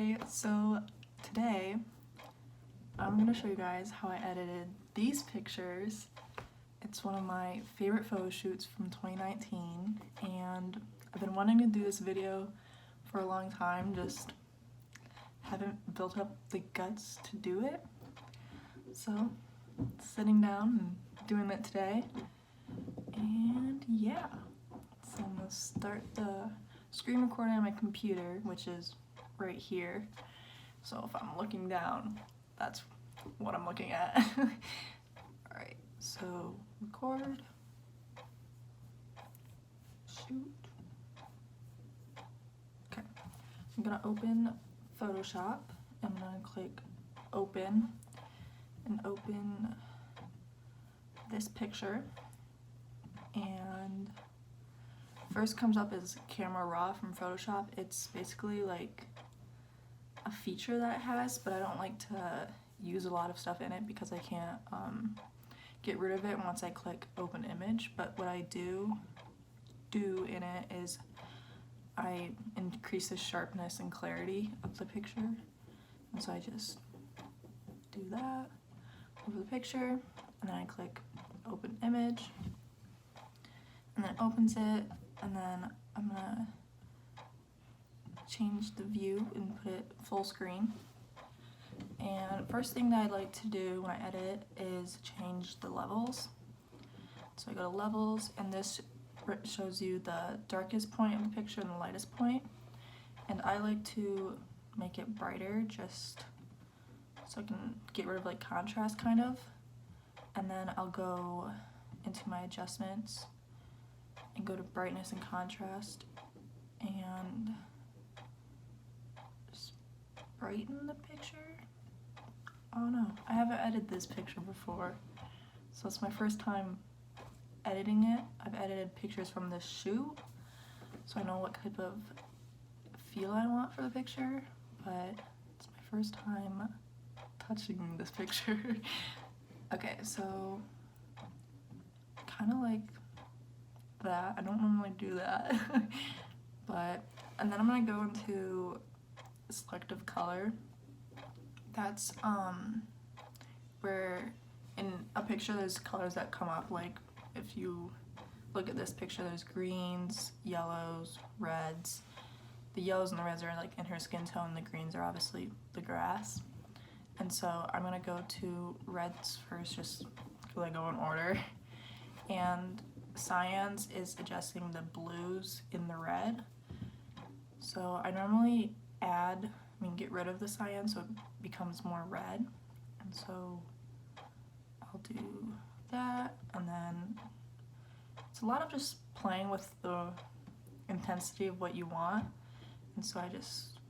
Hi, so today I'm going to show you guys how I edited these pictures. It's one of my favorite photo shoots from 2019 and I've been wanting to do this video for a long time, just haven't built up the guts to do it. So sitting down and doing it today, and yeah. So I'm going to start the screen recording on my computer, which is right here. So if I'm looking down, that's what I'm looking at. Alright, so record, shoot. Okay, I'm gonna open Photoshop. I'm gonna click open and open this picture. And first comes up is Camera Raw from Photoshop. It's basically like a feature that it has, but I don't like to use a lot of stuff in it because I can't get rid of it once I click open image. But what I do in it is I increase the sharpness and clarity of the picture. And so I just do that over the picture, and then I click open image, and then it opens it, and then I'm gonna change the view and put it full screen. And first thing that I like to do when I edit is change the levels. So I go to levels, and this shows you the darkest point of the picture and the lightest point. And I like to make it brighter just so I can get rid of like contrast kind of. And then I'll go into my adjustments and go to brightness and contrast and just brighten the picture. Oh no, I haven't edited this picture before, so it's my first time editing it. I've edited pictures from this shoot, so I know what type of feel I want for the picture, but it's my first time touching this picture. Okay, so kind of like that. I don't normally do that. But, and then I'm gonna go into selective color. That's where in a picture there's colors that come up. Like if you look at this picture, there's greens, yellows, reds. The yellows and the reds are like in her skin tone, the greens are obviously the grass. And so I'm gonna go to reds first, just because I go in order. And cyans is adjusting the blues in the red. So I normally get rid of the cyan so it becomes more red. And so I'll do that, and then it's a lot of just playing with the intensity of what you want. And so I just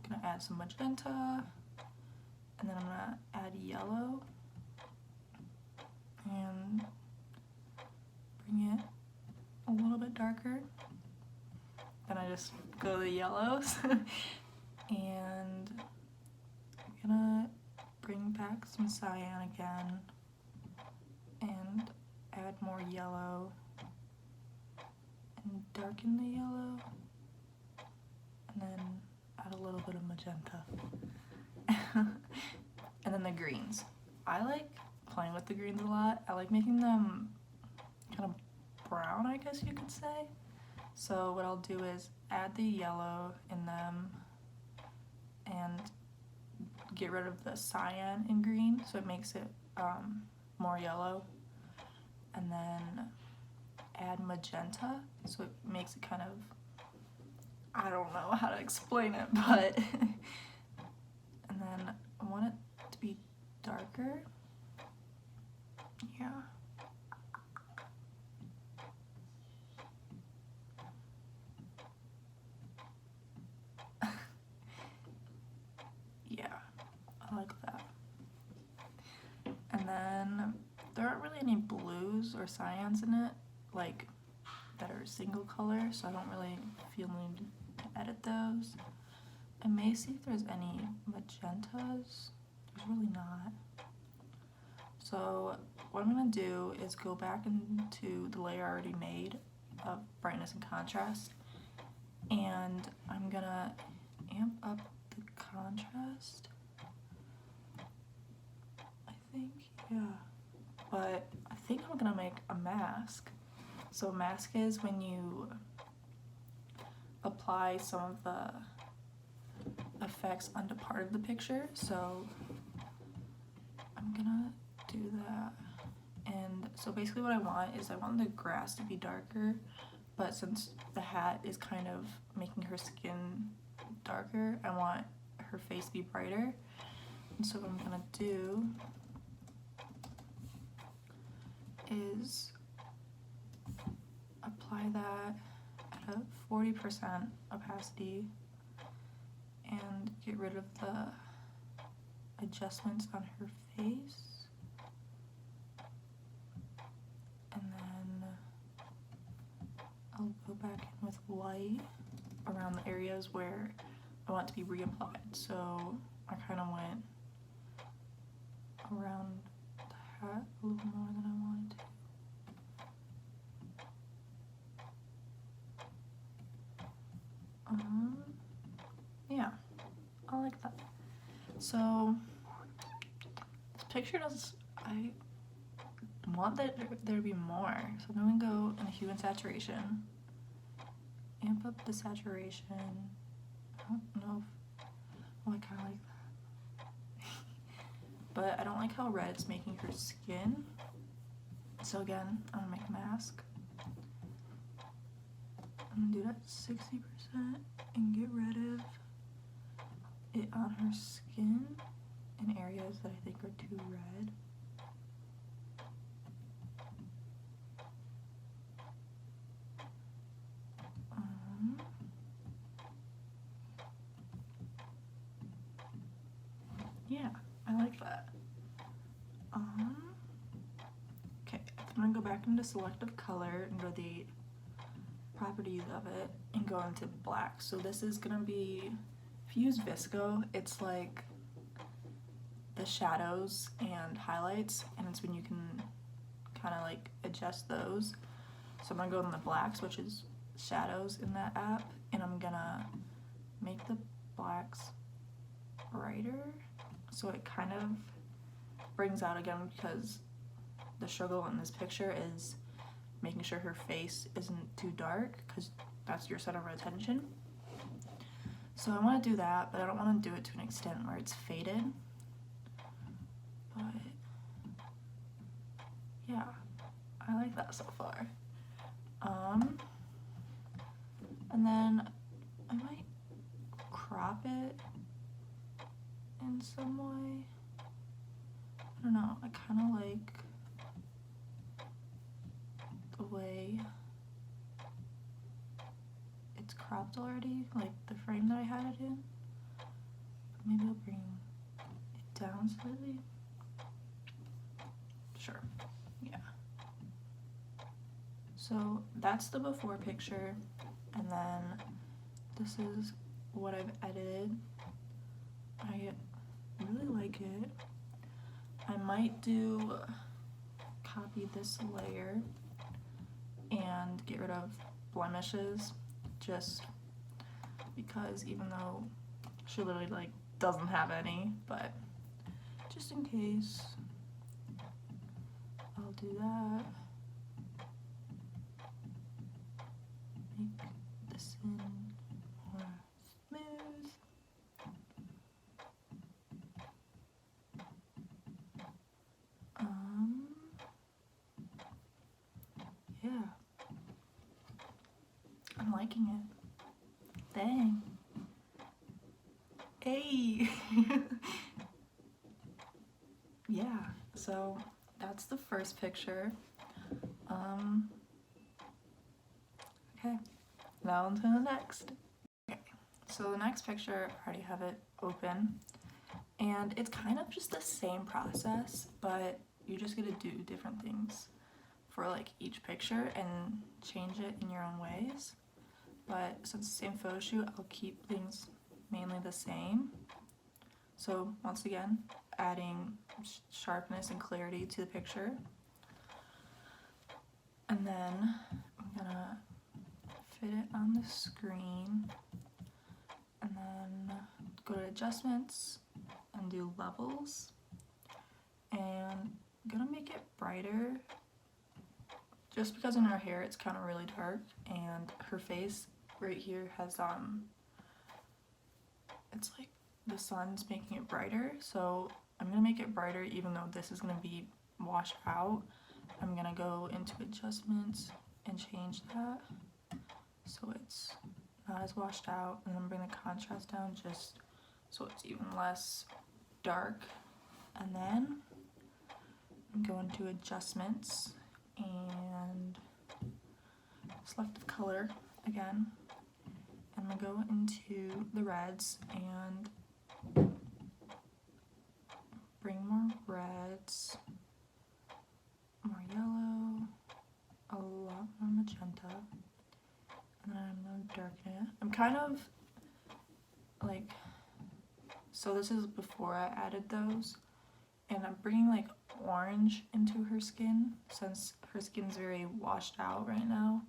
gonna add some magenta, and then I'm gonna add yellow and bring it a little bit darker. Then I just go to the yellows and I'm gonna bring back some cyan again and add more yellow and darken the yellow, and then add a little bit of magenta. And then the greens. I like playing with the greens a lot. I like making them kind of brown, I guess you could say. So what I'll do is add the yellow in them and get rid of the cyan in green so it makes it more yellow, and then add magenta so it makes it kind of, I don't know how to explain it, but and then I want it to be darker. Yeah. Yeah, I like that. And then there aren't really any blues or cyans in it, like that are single color, so I don't really feel need to edit those. I may see if there's any magentas. There's really not. So what I'm gonna do is go back into the layer I already made of brightness and contrast, and I'm gonna amp up the just, I think, yeah. But I think I'm gonna make a mask. So a mask is when you apply some of the effects onto part of the picture. So I'm gonna do that. And so basically what I want is I want the grass to be darker, but since the hat is kind of making her skin darker, I want her face to be brighter. And so what I'm gonna do is apply that at a 40% opacity and get rid of the adjustments on her face. And then I'll go back in with light around the areas where I want to be reapplied. So I kind of went around the hat a little more than I wanted to. Yeah, I like that. So this picture does, I want that there to be more. So I'm gonna go in hue and saturation, amp up the saturation. I don't know if, oh, I kind of like that. But I don't like how red it's making her skin. So again, I'm gonna make a mask. I'm gonna do that 60% and get rid of it on her skin in areas that I think are too red. Yeah, I like that. Okay, I'm gonna go back into selective color and go the properties of it and go into black. So this is gonna be, if you use Visco, it's like the shadows and highlights, and it's when you can kind of like adjust those. So I'm gonna go in the blacks, which is shadows in that app, and I'm gonna make the blacks brighter so it kind of brings out again, because the struggle in this picture is making sure her face isn't too dark, because that's your center of attention. So I want to do that, but I don't want to do it to an extent where it's faded. But yeah, I like that so far. And then I might crop it in some way. I don't know, I kind of like the way it's cropped already, like the frame that I had it in. But maybe I'll bring it down slightly. Sure, yeah. So that's the before picture, and then this is what I've edited. I really like it. I might copy this layer and get rid of blemishes, just because, even though she literally like doesn't have any, but just in case, I'll do that. Make this in more smooth. Yeah, I'm liking it. Dang. Hey. Yeah, so that's the first picture. Okay, now on to the next. Okay, so the next picture, I already have it open, and it's kind of just the same process, but you just get to do different things for like each picture and change it in your own ways. But since it's the same photo shoot, I'll keep things mainly the same. So once again, adding sharpness and clarity to the picture. And then I'm gonna fit it on the screen, and then go to adjustments and do levels, and I'm gonna make it brighter just because in her hair it's kind of really dark, and her face right here has it's like the sun's making it brighter, so I'm gonna make it brighter even though this is gonna be washed out. I'm gonna go into adjustments and change that so it's not as washed out, and then bring the contrast down just so it's even less dark. And then go into adjustments and selective color again. I'm gonna go into the reds and bring more reds, more yellow, a lot more magenta, and then I'm gonna darken it. I'm kind of like, so this is before I added those, and I'm bringing like orange into her skin since her skin's very washed out right now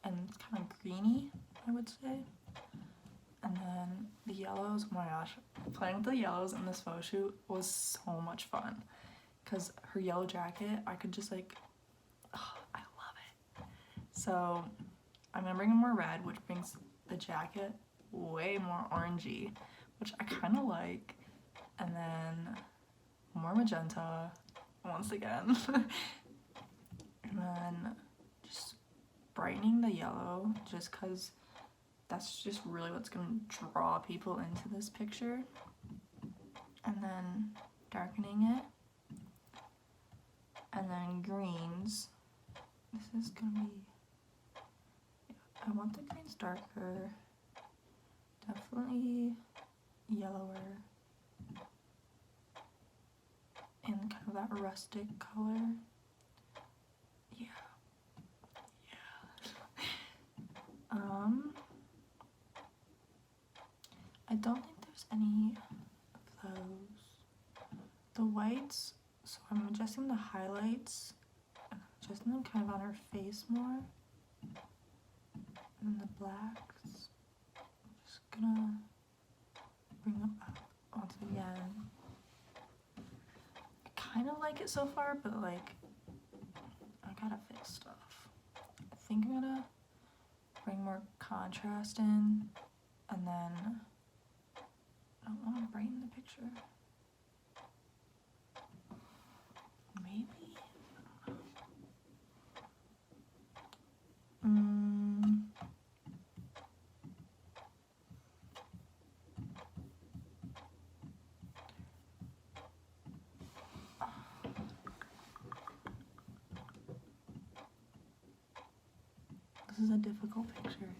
and it's kind of greeny, I would say. And then the yellows, oh my gosh, playing with the yellows in this photo shoot was so much fun because her yellow jacket, I could just like, oh, I love it. So I'm gonna bring in more red, which brings the jacket way more orangey, which I kind of like, and then more magenta once again, and then just brightening the yellow just because that's just really what's going to draw people into this picture, and then darkening it, and then greens. This is going to be, I want the greens darker, definitely yellower, and kind of that rustic color. Yeah. I don't think there's any of those. The whites, so I'm adjusting the highlights, and adjusting them kind of on her face more. And the blacks, I'm just gonna bring them up once again. I kind of like it so far, but like, I gotta fix stuff. I think I'm gonna bring more contrast in, and then I don't want to brighten the picture. Maybe? This is a difficult picture,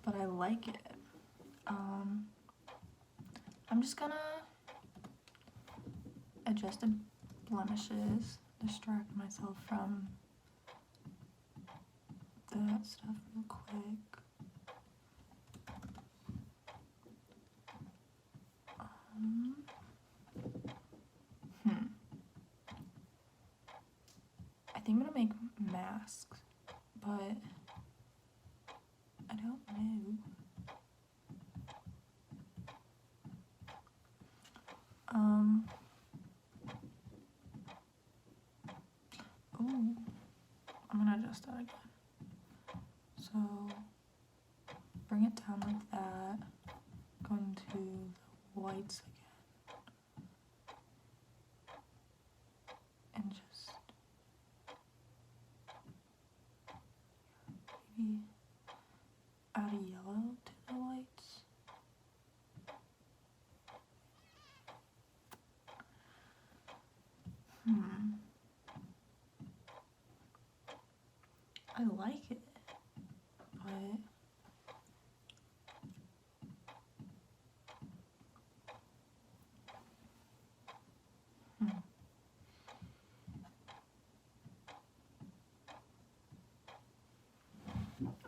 but I like it. I'm just gonna adjust the blemishes, distract myself from that stuff real quick. I think I'm gonna make masks, but I don't know. Oh, I'm gonna adjust that again. So bring it down like that, go into the whites again, and just maybe add a yellow to the whites. I like it, but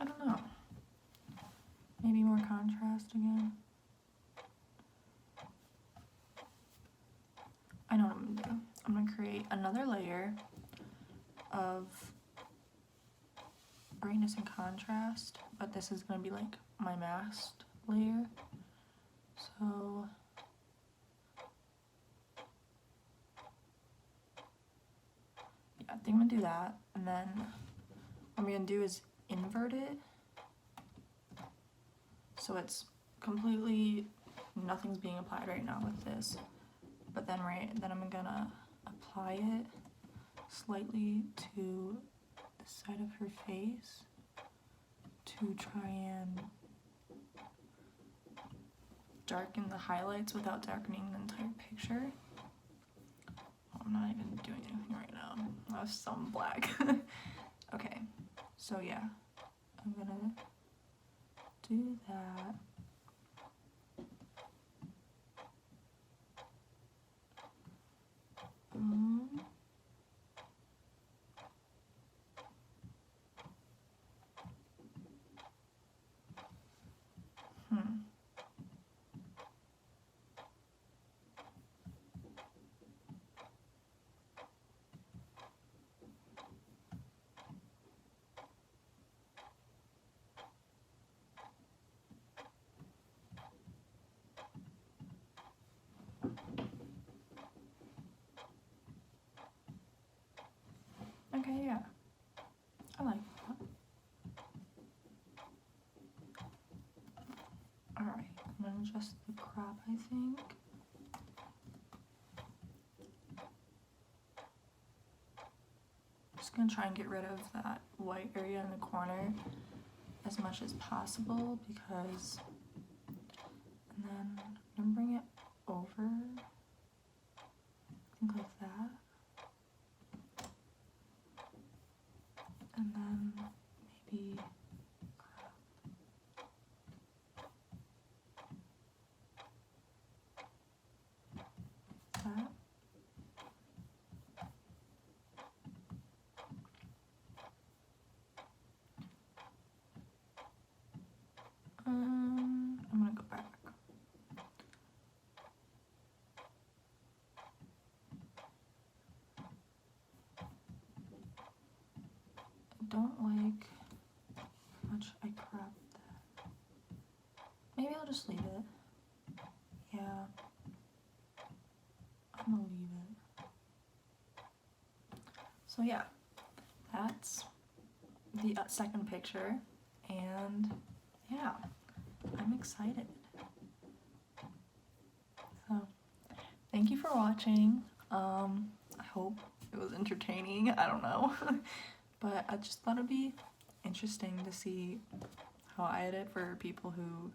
I don't know. Maybe more contrast again. I know what I'm gonna do. I'm gonna create another layer of brightness and contrast, but this is gonna be like my masked layer. So think I'm gonna do that, and then what I'm gonna do is invert it so it's completely, nothing's being applied right now with this, but then I'm gonna apply it slightly to the side of her face to try and darken the highlights without darkening the entire picture. Oh, I'm not even doing anything right now. That's some black. Okay, so yeah, I'm gonna do that. Okay, yeah, I like that. Alright, I'm gonna adjust the crop, I think. Just gonna try and get rid of that white area in the corner as much as possible, because, and then I'm gonna bring it over, I think like that, and then maybe that. I'm gonna go back. I don't like how much I cropped that. Maybe I'll just leave it. Yeah, I'm gonna leave it. So yeah, that's the second picture, and yeah, I'm excited. So thank you for watching. I hope it was entertaining. I don't know. But I just thought it'd be interesting to see how I edit for people who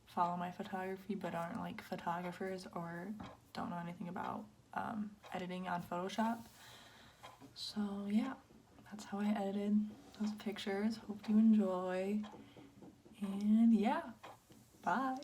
follow my photography but aren't like photographers or don't know anything about editing on Photoshop. So yeah, that's how I edited those pictures. Hope you enjoy. And yeah, bye.